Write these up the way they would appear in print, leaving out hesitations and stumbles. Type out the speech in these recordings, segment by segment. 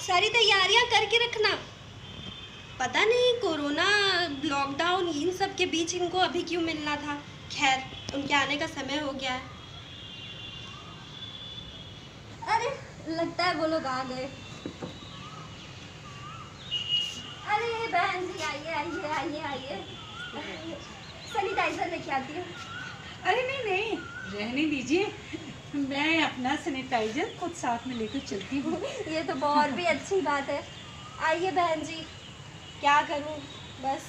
सारी तैयारियां करके रखना। पता नहीं कोरोना, लॉकडाउन, इन सब के बीच इनको अभी क्यों मिलना था। खैर, उनके आने का समय हो गया है। अरे लगता है वो लोग आ गए। अरे बहन जी आइए आइए आइए आइए, सैनिटाइजर लेके आती हूँ। अरे नहीं नहीं, रहने दीजिए, मैं अपना सैनिटाइजर खुद साथ में लेकर चलती हूँ। ये तो बहुत भी अच्छी बात है। आइए बहन जी, क्या करूँ, बस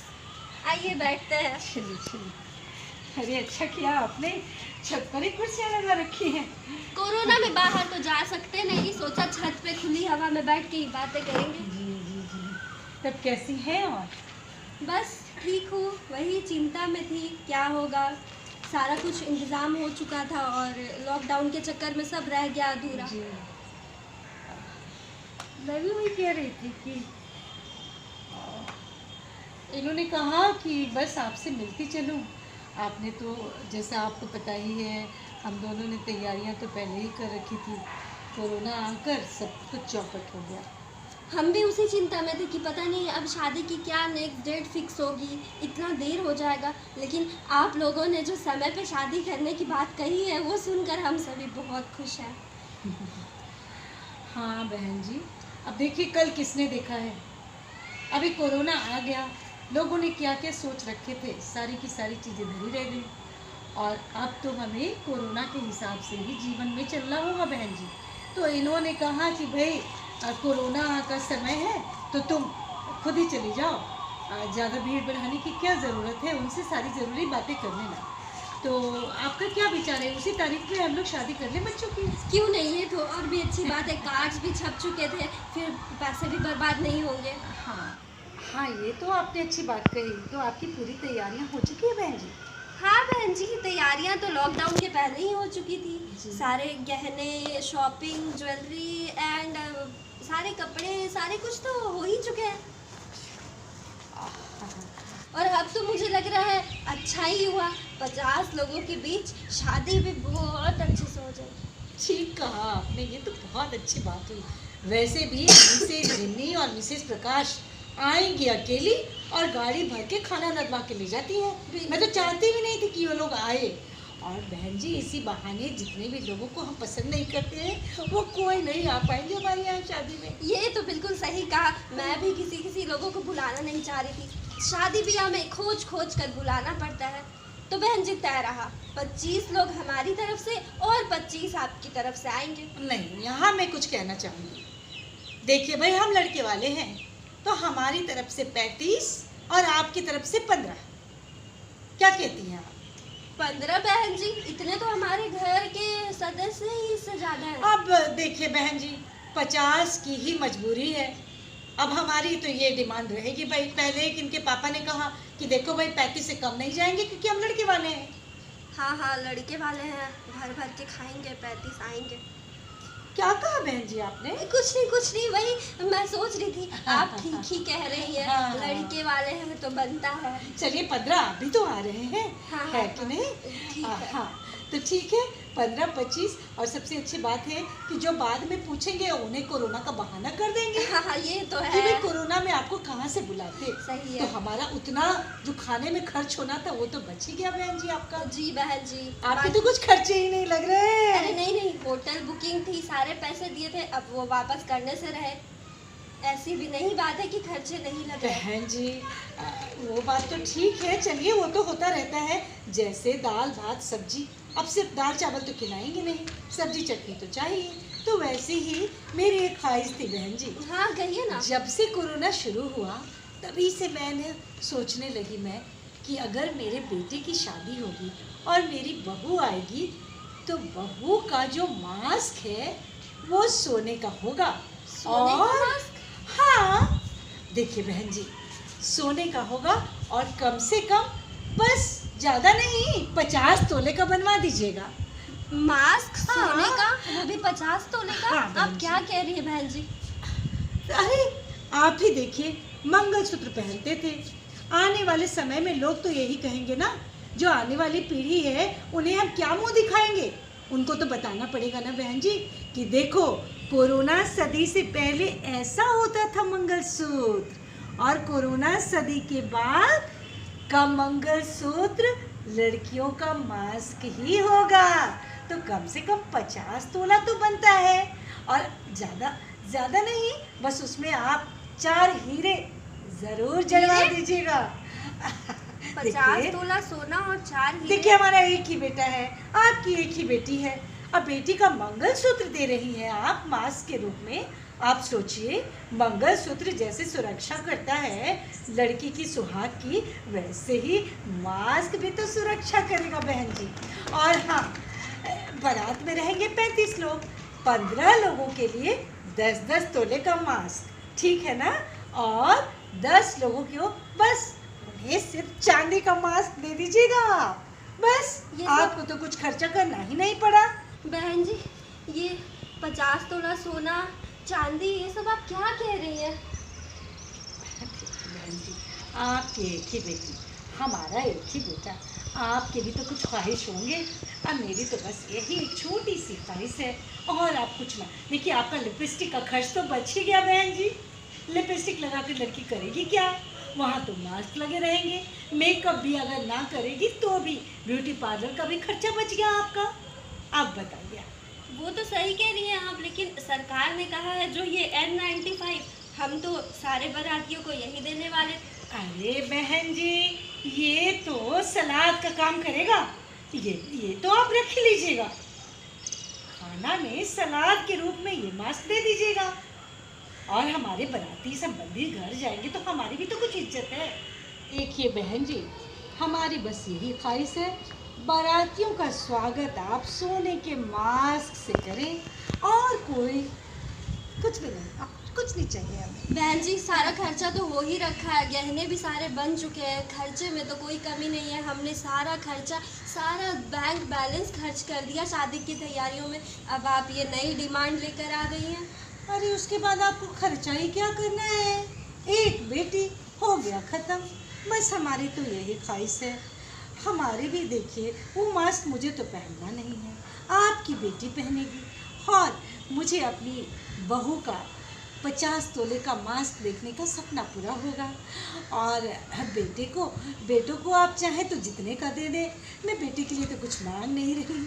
आइए बैठते हैं। चलिए चलिए। अरे अच्छा किया आपने छत पर ही कुर्सियाँ लगा रखी हैं। कोरोना में बाहर तो जा सकते नहीं, सोचा छत पे खुली हवा में बैठ के ही बातें करेंगे। जी जी जी। तब कैसी हैं? और बस ठीक हूँ, वही चिंता में थी क्या होगा। सारा कुछ इंतज़ाम हो चुका था और लॉकडाउन के चक्कर में सब रह गया अधूरा। जी, मैं भी वही कह रही थी कि इन्होंने कहा कि बस आपसे मिलती चलूं। आपने तो जैसा आपको पता ही है, हम दोनों ने तैयारियां तो पहले ही कर रखी थी। कोरोना आकर सब कुछ चौपट हो गया। हम भी उसी चिंता में थे कि पता नहीं अब शादी की क्या नेक्स्ट डेट फिक्स होगी, इतना देर हो जाएगा। लेकिन आप लोगों ने जो समय पे शादी करने की बात कही है वो सुनकर हम सभी बहुत खुश हैं। हाँ बहन जी, अब देखिए कल किसने देखा है। अभी कोरोना आ गया, लोगों ने क्या क्या सोच रखे थे, सारी की सारी चीज़ें धरी रह गई। और अब तो हमें कोरोना के हिसाब से ही जीवन में चलना होगा बहन जी। तो इन्होंने कहा कि भाई कोरोना का समय है तो तुम खुद ही चली जाओ, ज़्यादा भीड़ बढ़ाने की क्या ज़रूरत है, उनसे सारी ज़रूरी बातें कर लेना। तो आपका क्या विचार है, उसी तारीख पे हम लोग शादी कर लें बच्चों की? क्यों नहीं, ये तो और भी अच्छी बात है। कार्ड्स भी छप चुके थे, फिर पैसे भी बर्बाद नहीं होंगे। हाँ हाँ, ये तो आपने अच्छी बात कही। तो आपकी पूरी तैयारियां हो चुकी है बहन जी? हाँ बहन जी, तैयारियां तो लॉकडाउन के पहले ही हो चुकी थी। जी। सारे गहने, शॉपिंग, ज्वेलरी एंड सारे कपड़े, सारे कुछ तो हो ही चुके हैं। और अब तो मुझे लग रहा है अच्छा ही हुआ, 50 लोगों के बीच शादी भी बहुत अच्छे से हो जाएगी। ठीक कहा आपने, ये तो बहुत अच्छी बात हुई। वैसे भी मिसेज जिन्नी और मिसेज प्रकाश आएंगी अकेली और गाड़ी भर के खाना नदवा के ले जाती हैं। मैं तो चाहती भी नहीं थी कि वो लोग आए। और बहन जी इसी बहाने जितने भी लोगों को हम पसंद नहीं करते हैं वो कोई नहीं आ पाएंगे हमारे यहाँ शादी में। ये तो बिल्कुल सही कहा। मैं भी किसी लोगों को बुलाना नहीं चाह रही थी। शादी ब्याह में खोज खोज कर बुलाना पड़ता है। तो बहन जी तय रहा, 25 लोग हमारी तरफ से और 25 आपकी तरफ से आएंगे। नहीं, यहाँ मैं कुछ कहना चाहूँगी। देखिए भाई, हम लड़के वाले हैं तो हमारी तरफ से 35 और आपकी तरफ से 15। क्या कहती हैं आप? 15 बहन जी, इतने तो हमारे घर के सदस्य ही इससे ज्यादा है। अब देखिए बहन जी, 50 की ही मजबूरी है। अब हमारी तो ये डिमांड रहेगी भाई। पहले एक इनके पापा ने कहा कि देखो भाई 35 से कम नहीं जाएंगे क्योंकि हम लड़के वाले हैं। हाँ हाँ, लड़के वाले हैं, भर भर के खाएंगे, 35 आएंगे। क्या कहा बहन जी आपने? कुछ नहीं, वही मैं सोच रही थी। आप ठीक ही कह रही हैं। हाँ, लड़के वाले हैं तो बनता है। चलिए 15 आप भी तो आ रहे हैं। हाँ, है हाँ, कि नहीं? ठीक है। हाँ, तो ठीक है, 15 25। और सबसे अच्छी बात है कि जो बाद में पूछेंगे उन्हें कोरोना का बहाना कर देंगे। हाँ, ये तो कि है। भाई कोरोना में आपको कहाँ से बुलाते। सही तो है। हमारा उतना जो खाने में खर्च होना था वो तो बच ही गया बहन जी आपका। जी बहन जी, आपके तो कुछ खर्चे ही नहीं लग रहे। अरे नहीं, होटल बुकिंग थी, सारे पैसे दिए थे, अब वो वापस करने से रहे। ऐसी भी नहीं बात है कि खर्चे नहीं लगे। बहन जी वो बात तो ठीक है, चलिए वो तो होता रहता है। जैसे दाल भात सब्जी, अब सिर्फ दाल चावल तो खिलाएंगे नहीं, सब्जी चटनी तो चाहिए। तो वैसे ही मेरी एक ख्वाहिश थी बहन जी। हाँ कहिए ना। जब से कोरोना शुरू हुआ तभी से मैंने सोचने लगी मैं कि अगर मेरे बेटे की शादी होगी और मेरी बहू आएगी तो बहू का जो मास्क है वो सोने का होगा। सोने का और मास्क? हाँ देखिए बहन जी, सोने का होगा और कम से कम, बस ज़्यादा नहीं, 50 तोले का बनवा दीजिएगा। मास्क हाँ। सोने का, वो भी 50 तोले का? हाँ, बहन आप जी। क्या कह रही है बहन जी? अरे आप ही देखिए, मंगलसूत्र पहनते थे। आने वाले समय में लोग तो यही कहेंगे ना, जो आने वाली पीढ़ी है उन्हें हम क्या मुंह दिखाएंगे। उनको तो बताना पड़ेगा ना बहन जी कि देखो कोरोना सदी से पहले ऐसा होता था मंगलसूत्र, और कोरोना सदी के बाद का मंगलसूत्र लड़कियों का मास्क ही होगा। तो कम से कम 50 तोला तो बनता है, और ज़्यादा नहीं, बस उसमें आप 4 हीरे ज़रूर जड़वा दीजिएगा। 50 तोला सोना और 4 हीरे। देखिए हमारा एक ही बेटा है, आपकी एक ही बेटी है, अब बेटी का मंगलसूत्र दे रही है आप मास्क के रूप में। आप सोचिए, मंगलसूत्र जैसे सुरक्षा करता है लड़की की सुहाग की, वैसे ही मास्क भी तो सुरक्षा करेगा बहन जी। और हाँ, बारात में रहेंगे 35 लोग, 15 लोगों के लिए 10-10 तोले का मास्क, ठीक है ना? और 10 लोगों को बस उन्हें सिर्फ चांदी का मास्क दे दीजिएगा आप, बस आपको तो कुछ खर्चा करना ही नहीं पड़ा। बहन जी, ये 50 तोला सोना चांदी ये सब आप क्या कह रही हैं? बहन जी, आपकी एक ही बेटी, हमारा एक ही बेटा, आपके भी तो कुछ ख्वाहिश होंगे, अब मेरी तो बस यही एक छोटी सी ख्वाहिश है, और आप कुछ ना। देखिए आपका लिपस्टिक का खर्च तो बच ही गया बहन जी। लिपस्टिक लगा कर लड़की करेगी क्या? वहाँ तो मास्क लगे रहेंगे। मेकअप भी अगर ना करेगी तो भी ब्यूटी पार्लर का भी खर्चा बच गया आपका। आप बताइए। वो तो सही कह रही हैं आप, लेकिन सरकार ने कहा है जो ये N95 हम तो सारे बारातियों को यही देने वाले थे। अरे बहन जी, ये तो सलाद का काम करेगा, ये तो आप रख ही लीजिएगा। खाना में सलाद के रूप में ये मास्क दे दीजिएगा, और हमारे बाराती संबंधी घर जाएंगे तो हमारी भी तो कुछ इज्जत है। देखिए बहन जी, हमारी बस यही ख्वाहिश है, बारातियों का स्वागत आप सोने के मास्क से करें, और कोई कुछ भी नहीं, आप कुछ नहीं चाहिए हमें। बहन जी, सारा खर्चा तो हो ही रखा है, गहने भी सारे बन चुके हैं, खर्चे में तो कोई कमी नहीं है। हमने सारा खर्चा, सारा बैंक बैलेंस खर्च कर दिया शादी की तैयारियों में। अब आप ये नई डिमांड लेकर आ गई हैं। अरे उसके बाद आपको खर्चा ही क्या करना है? एक बेटी हो गया ख़त्म। बस हमारी तो यही ख्वाहिश है। हमारे भी देखिए, वो मास्क मुझे तो पहनना नहीं है, आपकी बेटी पहनेगी, और मुझे अपनी बहू का 50 तोले का मास्क देखने का सपना पूरा होगा। और बेटों को आप चाहे तो जितने का दे दें, मैं बेटे के लिए तो कुछ मांग नहीं रही।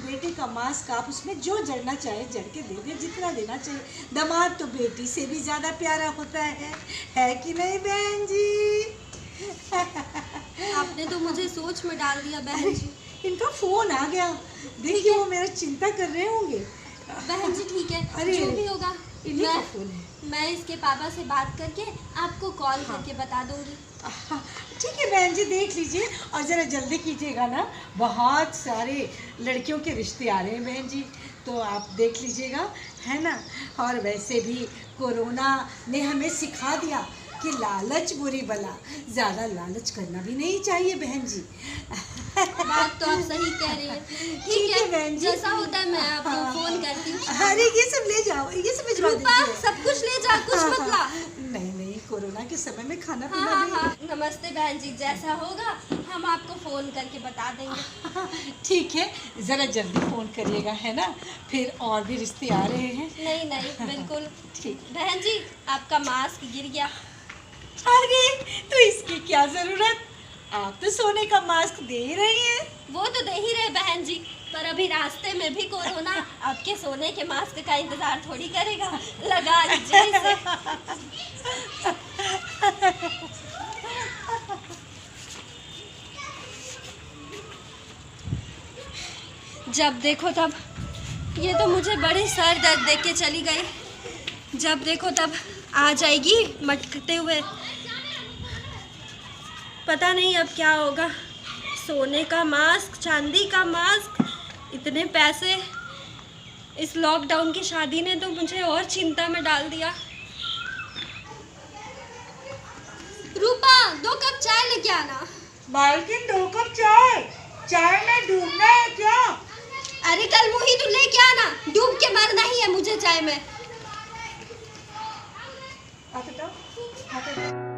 बेटे का मास्क आप उसमें जो जड़ना चाहे जड़ के दे दें, जितना देना चाहिए। दामाद तो बेटी से भी ज़्यादा प्यारा होता है कि नहीं बहन जी? आपने तो मुझे सोच में डाल दिया बहन जी। इनका फ़ोन आ गया, देखिए वो मेरा चिंता कर रहे होंगे। बहन जी ठीक है, अरे जो भी होगा इन्हीं का फ़ोन है। मैं इसके पापा से बात करके आपको कॉल करके बता दूंगी। ठीक है बहन जी, देख लीजिए, और ज़रा जल्दी कीजिएगा ना, बहुत सारे लड़कियों के रिश्ते आ रहे हैं बहन जी, तो आप देख लीजिएगा, है ना? और वैसे भी कोरोना ने हमें सिखा दिया कि लालच बुरी बला, ज़्यादा लालच करना भी नहीं चाहिए बहन जी। बात तो आप सही कह रही हैं। ठीक है बहन जी, जैसा होता है मैं आपको फोन करती हूँ। अरे ये सब ले जाओ, ये सब भिजवा दीजिए। सब कुछ ले जा, कुछ मत ला। नहीं, कोरोना के समय में खाना पीना हाँ, नमस्ते बहन जी, जैसा होगा हम आपको फ़ोन करके बता देंगे। ठीक है, ज़रा जल्दी फ़ोन करिएगा, है ना? फिर और भी रिश्ते आ रहे हैं। नहीं बिल्कुल ठीक। बहन जी, आपका मास्क गिर गया। अरे तो इसकी क्या ज़रूरत, आप तो सोने का मास्क दे ही रही हैं। वो तो दे ही रहे बहन जी, पर अभी रास्ते में भी कोरोना आपके सोने के मास्क का इंतजार थोड़ी करेगा, लगा लीजिए इसे। जब देखो तब ये तो मुझे बड़े सर दर्द दे के चली गई। जब देखो तब आ जाएगी मटकते हुए। पता नहीं अब क्या होगा। सोने का मास्क, चांदी का मास्क, इतने पैसे। इस लॉकडाउन की शादी ने तो मुझे और चिंता में डाल दिया। रूपा, 2 कप चाय लेके आना। मालकिन 2 कप चाय में डूबना है क्या? अरे कल मुही तू लेके आना, डूब के मरना ही है मुझे चाय में। आता